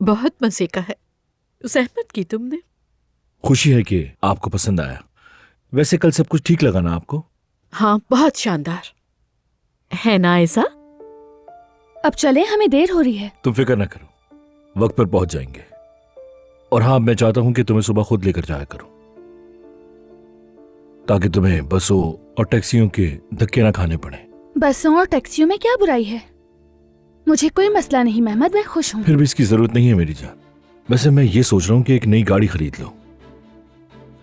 बहुत मजे का है। सहमत की तुमने? खुशी है कि आपको पसंद आया। वैसे कल सब कुछ ठीक लगा ना आपको? हाँ, बहुत शानदार है ना ऐसा? अब चले, हमें देर हो रही है। तुम फिक्र ना करो, वक्त पर पहुंच जाएंगे। और हाँ, मैं चाहता हूं कि तुम्हें सुबह खुद लेकर जाया करूं, ताकि तुम्हें बसों और टैक्सियों के धक्के ना खाने पड़े। बसों और टैक्सियों में क्या बुराई है? मुझे कोई मसला नहीं मेहमद, मैं खुश हूँ। फिर भी इसकी जरूरत नहीं है मेरी जान। वैसे मैं ये सोच रहा हूं कि एक नई गाड़ी खरीद लो,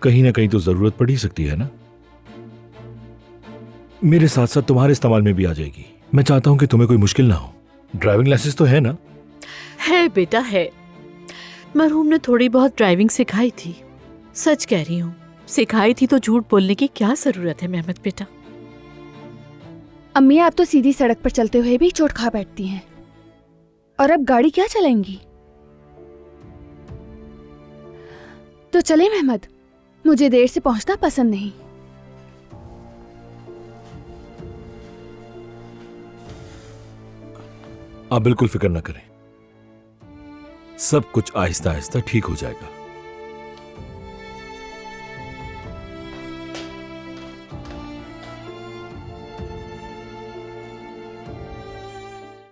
कहीं ना कहीं तो जरूरत पड़ ही सकती है ना। मेरे साथ साथ तुम्हारे इस्तेमाल में भी आ जाएगी। मैं चाहता हूं कि तुम्हें कोई मुश्किल ना हो। ड्राइविंग लाइसेंस तो है ना? है बेटा, है। मरहूम ने थोड़ी बहुत ड्राइविंग सिखाई थी। सच कह रही हूँ, सिखाई थी तो झूठ बोलने की क्या जरूरत है मेहमद बेटा। अम्मी, आप तो सीधी सड़क पर चलते हुए भी चोट खा बैठती हैं, और अब गाड़ी क्या चलाएंगी? तो चले मेहमद, मुझे देर से पहुंचना पसंद नहीं। आप बिल्कुल फिक्र ना करें, सब कुछ आहिस्ता आहिस्ता ठीक हो जाएगा।